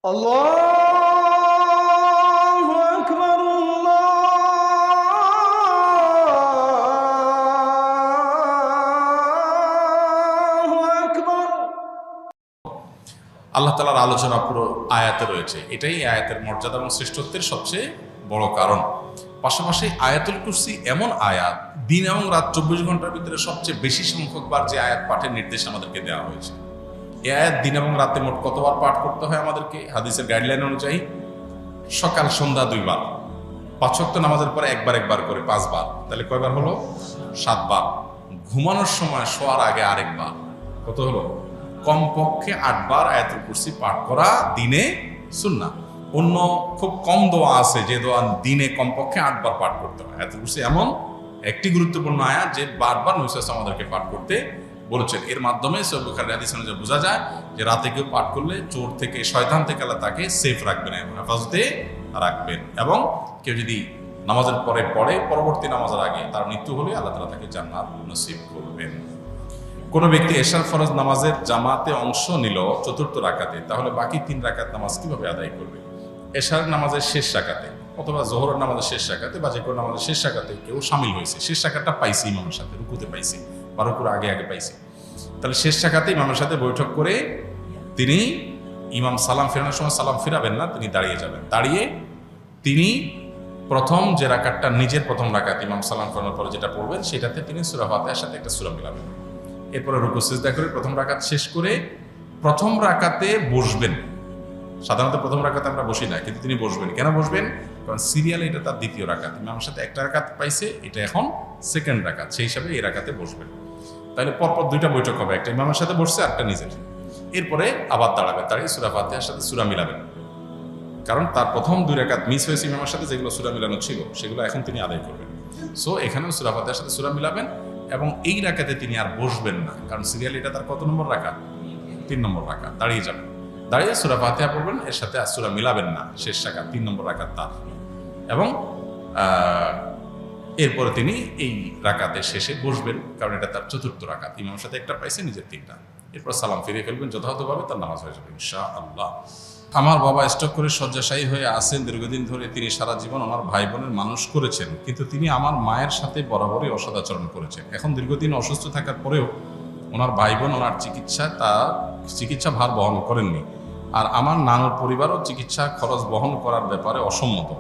আল্লাহু আকবার, আল্লাহু আকবার। আল্লাহ তাআলার আলোচনা পুরো আয়াতে রয়েছে। এটাই আয়াতের মর্যাদা এবং শ্রেষ্ঠত্বের সবচেয়ে বড় কারণ। পাশাপাশি আয়াতুল কুরসি এমন আয়াত, দিন এবং রাত 24 ঘন্টার ভিতরে সবচেয়ে বেশি সংখ্যকবার যে আয়াত পাঠের নির্দেশ আমাদেরকে দেওয়া হয়েছে। এই আয়াত দিন এবং রাতে মোট কতবার পাঠ করতে হয় আমাদেরকে? হাদিসের গাইডলাইন অনুযায়ী সকাল সন্ধ্যা 2 বার, 5 ওয়াক্ত নামাজের পরে একবার করে 5 বার, তাহলে কয়বার হলো? 7 বার। ঘুমানোর সময় শোয়ার আগে আরেকবার, কত হলো? কমপক্ষে 8 বার আয়াতুল কুরসি পাঠ করা দিনে সুন্নাহ। অন্য খুব কম দোয়া আছে যে দোয়া দিনে কমপক্ষে 8 বার পাঠ করতে হয়। আয়াতুল কুরসি এমন একটি গুরুত্বপূর্ণ আয়াত যে বারবার নবী সাল্লাল্লাহু আলাইহি ওয়াসাল্লাম আমাদেরকে পাঠ করতে বলেছেন। এর মাধ্যমে সহিহ বুখারী হাদিস অনুযায়ী বোঝা যায় যে রাতে কেউ পাঠ করলে চোর থেকে, শয়তান থেকে আল্লাহ তাকে সেফ রাখবেন এবং হেফাজতে রাখবেন। এবং কেউ যদি নামাজের পরে পড়ে, পরবর্তী নামাজের আগে তার মৃত্যু হলে আল্লাহ তাআলা তাকে জান্নাত নসিব করবেন। কোনো ব্যক্তি এশার ফরজ নামাজের জামাতে অংশ নিল চতুর্থ রাকাতে, তাহলে বাকি 3 রাকাত নামাজ কিভাবে আদায় করবে? এশার নামাজের শেষ রাকাতে অথবা জোহরের নামাজের শেষ রাকাতে বা যে কোনো নামাজের শেষ রাকাতে কেউ শামিল হয়েছে, শেষ রাকাতটা পাইছে ইমামের সাথে, রুকুতে পাইছে বা রুকুর আগে পাইছে, তাহলে শেষ রাকাতে ইমামের সাথে বৈঠক করে তিনি ইমাম সালাম ফেরানোর সময় সালাম ফিরাবেন না, তিনি দাঁড়িয়ে যাবেন। দাঁড়িয়ে তিনি প্রথম যে রাকাতটা, নিজের প্রথম রাকাত ইমাম সালাম ফেরানোর পরে যেটা পড়বেন সেটাতে তিনি সূরা ফাতিহার সাথে একটা সূরা মিলাবেন। এরপরে রুকু সিজদা করে প্রথম রাকাত শেষ করে প্রথম রাকাতে বসবেন। সাধারণত প্রথম রাকাতে আমরা বসি না, কিন্তু তিনি বসবেন। কেন বসবেন? কারণ সিরিয়ালে এটা তার দ্বিতীয় রাকাত, ইমামের সাথে একটা রাকাত পাইছে, এটা এখন সেকেন্ড রাকাত, সেই হিসাবে এই রাকাতে বসবেন। তাহলে পরপর 2টা বৈঠক হবে, একটা ইমামের সাথে বসছে, একটা নিজের। এরপরে আবার দাঁড়াবেন, দাঁড়িয়ে সূরা ফাতিহার সাথে সূরা মিলাবেন। কারণ তার প্রথম 2 রাকাত মিস হয়েছে ইমামের সাথে, যেগুলো সূরা মিলানো ছিল সেগুলো এখন তিনি আদায় করবেন। সো এখানেও সূরা ফাতিহার সাথে সূরা মিলাবেন এবং এই রাকাতে তিনি আর বসবেন না, কারণ সিরিয়াল এটা তার কত নম্বর রাকাত? 3 নম্বর রাকাত। দাঁড়িয়ে যাবেন, দাঁড়িয়ে সূরা ফাতিহা পড়বেন, এর সাথে আর সূরা মিলাবেন না, শেষ রাকাত 3 নম্বর রাকাত তার। এবং এরপরে তিনি এই রাকাতের শেষে বসবেন, কারণ এটা তার চতুর্থ রাকাত, ইমামের সাথে একটা পাইছে, নিজের 3টা। এরপর সালাম ফিরিয়ে ফেলবেন, যথাযথভাবে তার নামাজ হয়ে যাবে ইনশাআল্লাহ। আমার বাবা স্ট্রোক করে শয্যাশায়ী হয়ে আছেন দীর্ঘদিন ধরে। তিনি সারা জীবন ওনার ভাই বোনের মানুষ করেছেন, কিন্তু তিনি আমার মায়ের সাথে বরাবরই অসদাচরণ করেছেন। এখন দীর্ঘদিন অসুস্থ থাকার পরেও ওনার ভাই বোন ওনার চিকিৎসা ভার বহন করেননি। আর আমার নানুর পরিবারও চিকিৎসা খরচ বহন করার ব্যাপারে অসম্মত।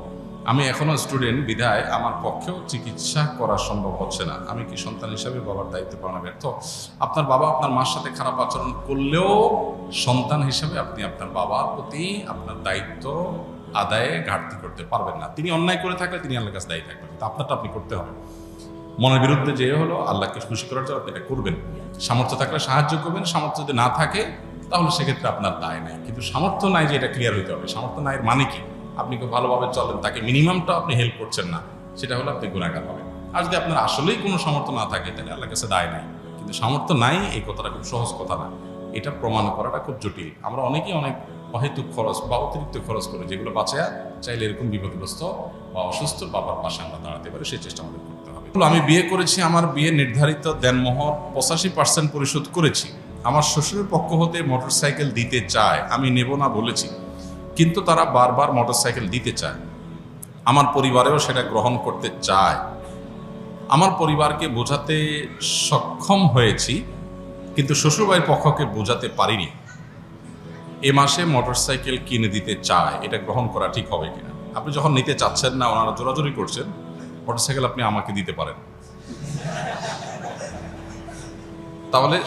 আমি এখনো স্টুডেন্ট বিধায় আমার পক্ষেও চিকিৎসা করা সম্ভব হচ্ছে না। আমি কি সন্তান হিসাবে বাবার দায়িত্ব পালনে ব্যর্থ? আপনার বাবা আপনার মার সাথে খারাপ আচরণ করলেও সন্তান হিসাবে আপনি আপনার বাবার প্রতি আপনার দায়িত্ব আদায়ে ঘাটতি করতে পারবেন না। তিনি অন্যায় করে থাকলে তিনি আল্লাহর কাছে দায়ী থাকবেন, কিন্তু আপনারটা আপনি করতে হবে। মনের বিরুদ্ধে যে হলো, আল্লাহকে খুশি করার জন্য আপনি এটা করবেন। সামর্থ্য থাকলে সাহায্য করবেন, সামর্থ্য যদি না থাকে তাহলে সেক্ষেত্রে আপনার দায় নাই। কিন্তু সামর্থ্য নাই যে এটা ক্লিয়ার হইতে হবে। সামর্থ্য নাই এর মানে কি? আপনি খুব ভালোভাবে চলেন, তাকে মিনিমামটা আপনি হেল্প করছেন না, সেটা হলে আপনি গুনাহগার হবেন। আর যদি আপনার আসলেই কোনো সামর্থ্য না থাকে তাহলে আল্লাহর কাছে দায় নাই। কিন্তু সামর্থ্য নাই এই কথাটা খুব সহজ কথা না, এটা প্রমাণ করাটা খুব জটিল। আমরা অনেকেই অনেক অহেতুক খরচ বা অতিরিক্ত খরচ করি, যেগুলো বাঁচায়া চাইলে এরকম বিপদগ্রস্ত বা অসুস্থ বাবার পাশে আমরা দাঁড়াতে পারি, সেই চেষ্টা আমাদের করতে হবে। আমি বিয়ে করেছি, আমার বিয়ে নির্ধারিত দেনমোহর 85% পরিশোধ করেছি। আমার শ্বশুরের পক্ষ হতে মোটরসাইকেল দিতে চায়, আমি নেব না বলেছি, কিন্তু তারা বারবার মোটরসাইকেল দিতে চায়। আমার পরিবারেও সেটা গ্রহণ করতে চায়। আমার পরিবারকে বোঝাতে সক্ষম হয়েছি, কিন্তু শ্বশুরবাড়ির পক্ষকে বোঝাতে পারিনি। এ মাসে মোটরসাইকেল কিনে দিতে চায়, এটা গ্রহণ করা ঠিক হবে কিনা? আপনি যখন নিতে চাচ্ছেন না, ওনারা জোরাজোরি করছেন, মোটরসাইকেল আপনি আমাকে দিতে পারেন, তাহলে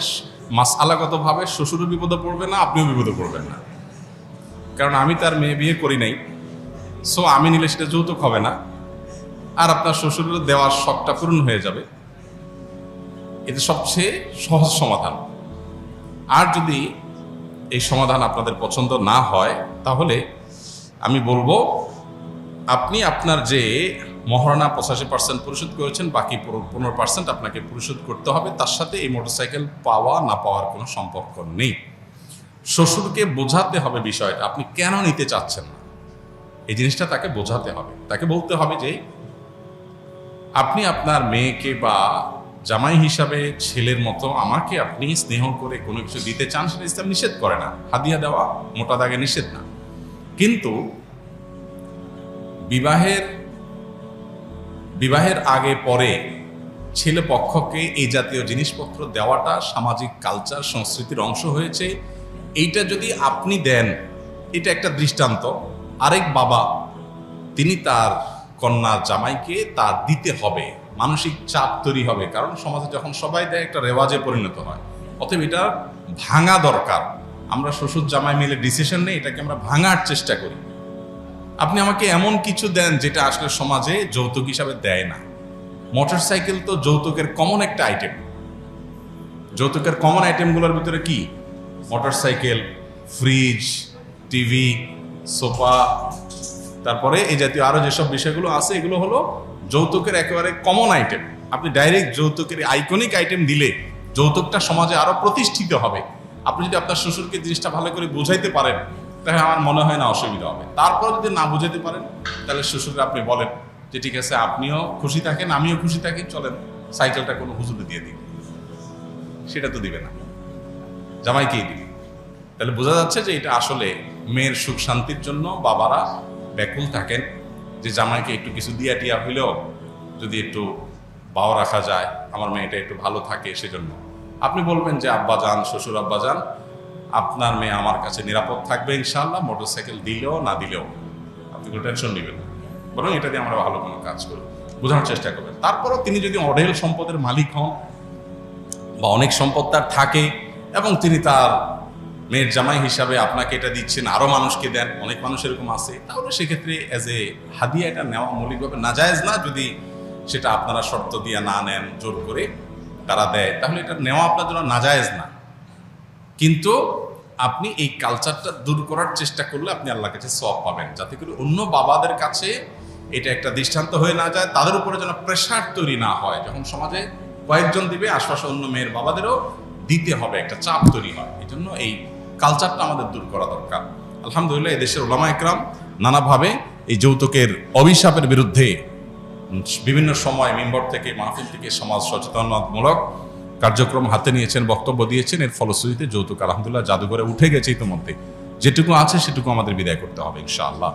মাসআলাগতভাবে শ্বশুরও বিপদে পড়বে না, আপনিও বিপদে পড়বেন না। কারণ আমি তার মেয়ে বিয়ে করি নাই, সো আমি নিলে সেটা যৌতুক হবে না, আর আপনার শ্বশুরের দেওয়ার শখটা পূরণ হয়ে যাবে। এটা সবচেয়ে সহজ সমাধান। আর যদি এই সমাধান আপনাদের পছন্দ না হয়, তাহলে আমি বলবো আপনি আপনার যে মহারণা 85% পরিশোধ করেছেন, বাকি 15% আপনাকে পরিশোধ করতে হবে। তার সাথে এই মোটরসাইকেল পাওয়া না পাওয়ার কোনো সম্পর্ক নেই। শ্বশুরকে বোঝাতে হবে বিষয়টা, আপনি কেন নিতে চাচ্ছেন না, এই জিনিসটা তাকে বোঝাতে হবে। তাকে বলতে হবে যে আপনি আপনার মেয়েকে বা জামাই হিসাবে ছেলের মতো আমাকে আপনি স্নেহ করে কোনো কিছু দিতে চান, সেটা ইসলাম নিষেধ করে না। হাদিয়া দেওয়া মোটা দাগে নিষেধ না, কিন্তু বিবাহের আগে পরে ছেলে পক্ষকে এই জাতীয় জিনিসপত্র দেওয়াটা সামাজিক কালচার সংস্কৃতির অংশ হয়েছে। এইটা যদি আপনি দেন, এটা একটা দৃষ্টান্ত। আরেক বাবা তিনি তার কন্যার জামাইকে তার দিতে হবে, মানসিক চাপ তৈরি হবে, কারণ সমাজে যখন সবাই দেয় একটা রেওয়াজে পরিণত হয়। অতএব এটা ভাঙা দরকার। আমরা শ্বশুর জামাই মিলে ডিসিশন নেই, এটাকে আমরা ভাঙার চেষ্টা করি। আপনি আমাকে এমন কিছু দেন যেটা আসলে সমাজে যৌতুক হিসাবে দেয় না। মোটরসাইকেল তো যৌতুকের কমন একটা আইটেম। যৌতুকের কমন আইটেমগুলোর ভিতরে কি? মোটরসাইকেল, ফ্রিজ, টিভি, সোফা, তারপরে এই জাতীয় আরো যেসব বিষয়গুলো আছে, এগুলো হলো যৌতুকের একেবারে কমন আইটেম। আপনি ডাইরেক্ট যৌতুকের আইকনিক আইটেম দিলে যৌতুকটা সমাজে আরো প্রতিষ্ঠিত হবে। আপনি যদি আপনার শ্বশুরকে জিনিসটা ভালো করে বুঝাইতে পারেন, তাহলে আমার মনে হয় না অসুবিধা হবে। তারপর যদি না বুঝাতে পারেন, তাহলে শ্বশুরকে আপনি বলেন যে ঠিক আছে, আপনিও খুশি থাকেন, আমিও খুশি থাকি, চলেন সাইকেলটা কোনো হুজুরে দিয়ে দিন। সেটা তো দিবে না, জামাইকেই দিবে। তাহলে বোঝা যাচ্ছে যে এটা আসলে মেয়ের সুখ শান্তির জন্য বাবারা ব্যাকুল থাকেন, যে জামাইকে একটু কিছু দিয়া টিয়া হইলেও যদি একটু বাও রাখা যায়, আমার মেয়েটা একটু ভালো থাকে। সেজন্য আপনি বলবেন যে আব্বা যান, শ্বশুর আব্বা যান, আপনার মেয়ে আমার কাছে নিরাপদ থাকবে ইনশাআল্লাহ, মোটরসাইকেল দিলেও না দিলেও আপনি কোনো টেনশন নেবেন না, বরং এটা দিয়ে আমরা ভালো কোনো কাজ করি, বোঝানোর চেষ্টা করবেন। তারপরও তিনি যদি অঢেল সম্পদের মালিক হন বা অনেক সম্পদ তার থাকে এবং তিনি তার মেয়ের জামাই হিসাবে আপনাকে এটা দিচ্ছেন, আরো মানুষকে দেন, অনেক মানুষ এরকম আছে, তাহলে সেক্ষেত্রে এজ এ হাদিয়া এটা নেওয়া মৌলিকভাবে নাজায়েজ না। যদি সেটা আপনারা শর্ত দিয়ে না নেন, জোর করে তারা দেয়, তাহলে এটা নেওয়া আপনার জন্য নাজায়েজ না। কিন্তু আপনি এই কালচারটা দূর করার চেষ্টা করলে আপনি আল্লাহর কাছে সওয়াব পাবেন, যাতে করে অন্য বাবাদের কাছে এটা একটা দৃষ্টান্ত হয়ে না যায়, তাদের উপরে যেন প্রেশার তৈরি না হয়। যখন সমাজে কয়েকজন দিবে, আশপাশে অন্য মেয়ের বাবাদেরও দিতে হবে, একটা চাপ তৈরি হয়। এই জন্য এই কালচারটা আমাদের দূর করা দরকার। আলহামদুলিল্লাহ, এদেশের ওলামা একরাম নানাভাবে এই যৌতুকের অভিশাপের বিরুদ্ধে বিভিন্ন সময় মিম্বর থেকে, মাহফিল থেকে সমাজ সচেতনতামূলক কার্যক্রম হাতে নিয়েছেন, বক্তব্য দিয়েছেন। এর ফলশ্রুতিতে যৌতুক আলহামদুলিল্লাহ জাদুঘরে উঠে গেছে ইতিমধ্যে। যেটুকু আছে সেটুকু আমাদের বিদায় করতে হবে ইনশাআল্লাহ।